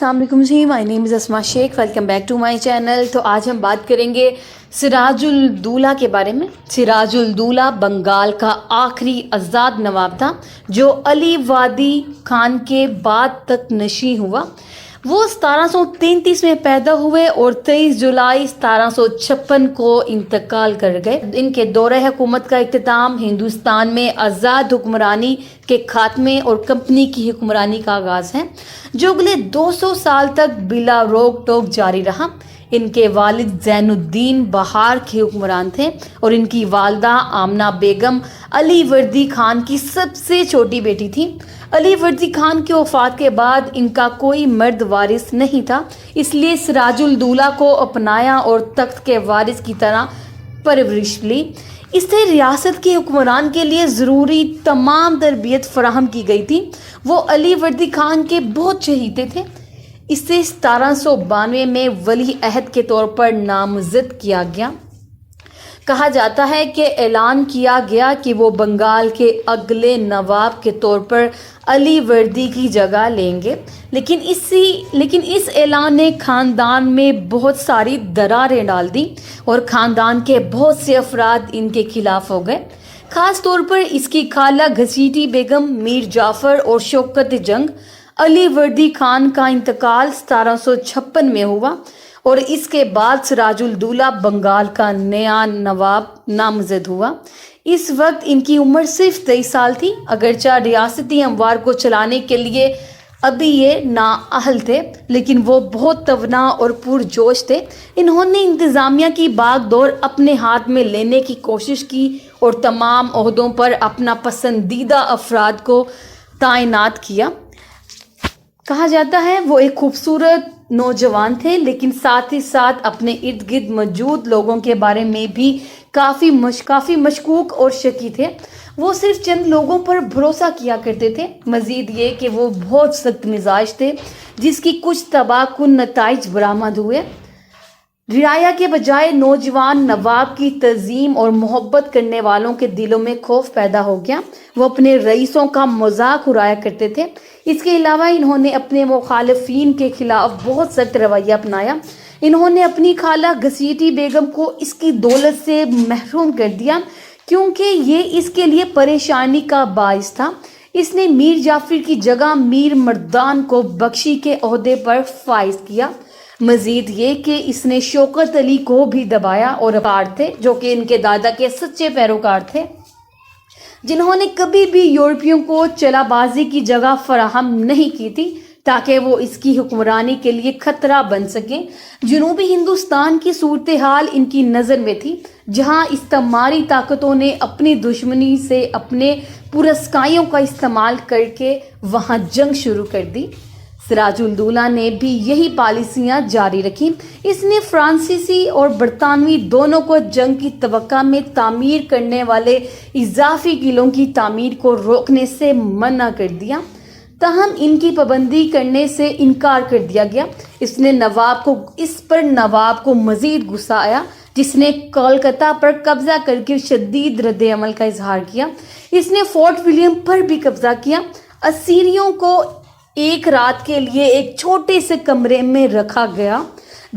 अस्सलाम वालेकुम जी, my name is Asma Shaikh, welcome back to my channel. तो आज हम बात करेंगे सिराजुल दौला के बारे में। सिराजुल दौला बंगाल का आखिरी आज़ाद नवाब था जो अली वादी खान के बाद तक नशी हुआ। वो 1733 में पैदा हुए और 23 जुलाई 1756 को इंतकाल कर गए। इनके दौरे हुकूमत का इख्तिताम हिंदुस्तान में आज़ाद हुक्मरानी के खात्मे और कंपनी की हुक्मरानी का आगाज़ है जो अगले 200 साल तक बिला रोक टोक जारी रहा। इनके वालिद ज़ैनुद्दीन बहार के हुक्मरान थे और इनकी वालदा आमना बेगम अली वर्दी खान की सबसे छोटी बेटी थी। अली वर्दी खान की वफ़ात के बाद इनका कोई मर्द वारिस नहीं था, इसलिए सिराजुल दौला को अपनाया और तख्त के वारिस की तरह परवरिश ली। इससे रियासत के हुक्मरान के लिए ज़रूरी तमाम तरबियत फराहम की गई थी। वो अली वर्दी खान के बहुत चहीते थे। इसे 1792 में वली अहद के तौर पर नामज़द किया गया। कहा जाता है कि ऐलान किया गया कि वो बंगाल के अगले नवाब के तौर पर अली वर्दी की जगह लेंगे, लेकिन इस ऐलान ने ख़ानदान में बहुत सारी दरारें डाल दी और ख़ानदान के बहुत से अफराद इनके खिलाफ हो गए। ख़ास तौर पर इसकी खाला घसीटी बेगम, मीर जाफ़र और शौकत जंग। अली वर्दी खान का इंतकाल 1756 में हुआ और इसके बाद सिराजुल दौला बंगाल का नया नवाब नामज़द हुआ। इस वक्त इनकी उम्र सिर्फ 23 साल थी। अगरचे रियासती अमवार को चलाने के लिए अभी ये नाअहल थे, लेकिन वो बहुत तवना और पुरजोश थे। इन्होंने इंतज़ामिया की बागडोर अपने हाथ में लेने की कोशिश की और तमाम ओहदों पर अपना पसंदीदा अफराद को तैनात किया। कहा जाता है वो एक खूबसूरत नौजवान थे, लेकिन साथ ही साथ अपने इर्द गिर्द मौजूद लोगों के बारे में भी काफ़ी मशकूक और शकी थे। वो सिर्फ चंद लोगों पर भरोसा किया करते थे। मज़ीद ये कि वो बहुत सख्त मिजाज थे, जिसकी कुछ तबाहकुन नताइज बरामद हुए। रियाया के बजाय नौजवान नवाब की तज़ीम और मोहब्बत करने वालों के दिलों में खौफ पैदा हो गया। वो अपने रईसों का मजाक उड़ाया करते थे। इसके अलावा इन्होंने अपने मुखालिफिन के खिलाफ बहुत सख्त रवैया अपनाया। इन्होंने अपनी खाला घसीटी बेगम को इसकी दौलत से महरूम कर दिया क्योंकि ये इसके लिए परेशानी का बाइस था। इसने मीर जाफ़र की जगह मीर मर्दान को बख्शी के ओहदे पर फाइज किया। मजीद ये कि इसने शौकत अली को भी दबाया और अबार थे जो कि इनके दादा के सच्चे पैरोकार थे, जिन्होंने कभी भी यूरोपियों को चलाबाजी की जगह फराहम नहीं की थी ताकि वो इसकी हुक्मरानी के लिए खतरा बन सके। जनूबी हिंदुस्तान की सूरत हाल इनकी नज़र में थी, जहां इस्तेमारी ताकतों ने अपनी दुश्मनी से अपने पुरस्कारियों का इस्तेमाल करके वहां जंग शुरू कर दी। सिराजुल दौला ने भी यही पॉलिसियां जारी रखी। इसने फ्रांसीसी और बरतानवी दोनों को जंग की तवक्का में तामीर करने वाले इजाफी किलों की तामीर को रोकने से मना कर दिया, ताहम इनकी पाबंदी करने से इनकार कर दिया गया। इस पर नवाब को मजीद गुस्सा आया, जिसने कोलकाता पर कब्जा करके शदीद रद्द अमल का इजहार किया। इसने फोर्ट विलियम पर भी कब्जा किया। असीरियों को एक रात के लिए एक छोटे से कमरे में रखा गया,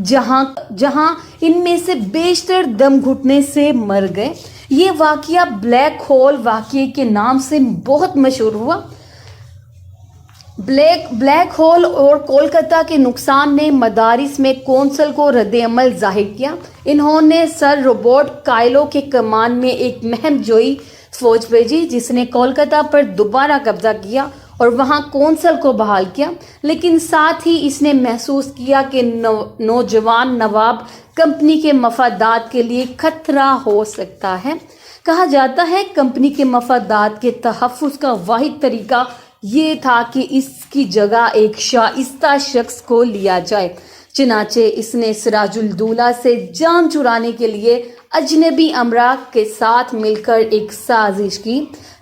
जहां इनमें से बेशतर दम घुटने से मर गए। ये वाकया ब्लैक होल वाकये के नाम से बहुत मशहूर हुआ। ब्लैक होल और कोलकाता के नुकसान ने मदारिस में कौंसल को रद्द अमल जाहिर किया। इन्होंने सर रॉबर्ट कायलो के कमान में एक महम जोई फौज भेजी, जिसने कोलकाता पर दोबारा कब्जा किया और वहां कौंसल को बहाल किया। लेकिन साथ ही इसने महसूस किया कि नौजवान नवाब कंपनी के मफादात के लिए खतरा हो सकता है। कहा जाता है कंपनी के मफादात के तहफ़्फ़ुज़ का वाहिद तरीका ये था कि इसकी जगह एक शाइस्ता शख्स को लिया जाए। चनाचे इसने सिराजुल दौला से जान चुराने के लिए अजनबी अमरा के साथ मिलकर एक साजिश की।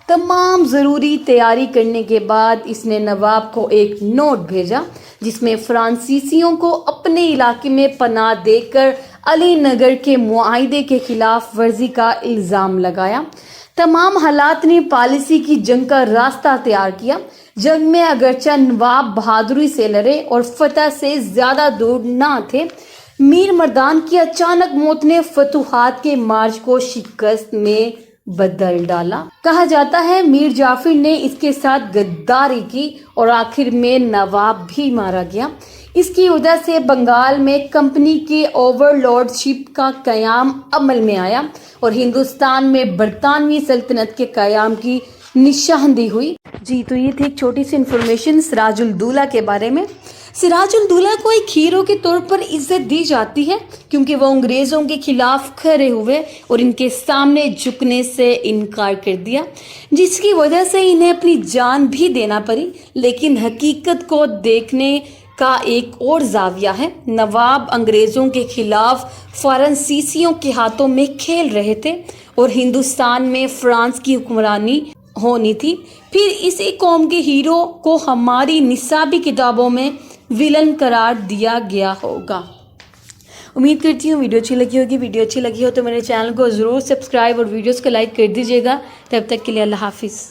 तमाम ज़रूरी तैयारी करने के बाद इसने नवाब को एक नोट भेजा, जिसमें फ्रांसीसियों को अपने इलाके में पनाह देकर अली नगर के मुआहिदे के खिलाफ वर्जी का इल्ज़ाम लगाया। तमाम हालात ने पॉलिसी की जंग का रास्ता तैयार किया। जंग में अगरचा नवाब बहादुरी से लड़े और फतह से ज़्यादा दूर ना थे, मीर मर्दान की अचानक मौत ने फतूहात के मार्च को शिकस्त में बदल डाला। कहा जाता है मीर जाफर ने इसके साथ गद्दारी की और आखिर में नवाब भी मारा गया। इसकी वजह से बंगाल में कंपनी की ओवरलॉर्डशिप का कयाम अमल में आया और हिंदुस्तान में बरतानवी सल्तनत के कयाम की निशानदी हुई। जी, तो ये थी एक छोटी सी इन्फॉर्मेशन सिराजुल दौला के बारे में। सिराजुल दौला को एक हीरो के तौर पर इज्जत दी जाती है क्योंकि वो अंग्रेज़ों के खिलाफ खड़े हुए और इनके सामने झुकने से इनकार कर दिया, जिसकी वजह से इन्हें अपनी जान भी देना पड़ी। लेकिन हकीकत को देखने का एक और जाविया है। नवाब अंग्रेज़ों के खिलाफ फ्रांसीसियों के हाथों में खेल रहे थे और हिंदुस्तान में फ्रांस की हुक्मरानी होनी थी। फिर इसी कौम के हीरो को हमारी निसाबी किताबों में विलन करार दिया गया होगा। उम्मीद करती हूँ वीडियो अच्छी लगी होगी। वीडियो अच्छी लगी हो तो मेरे चैनल को ज़रूर सब्सक्राइब और वीडियोस को लाइक कर दीजिएगा। तब तक के लिए अल्लाह हाफिज़।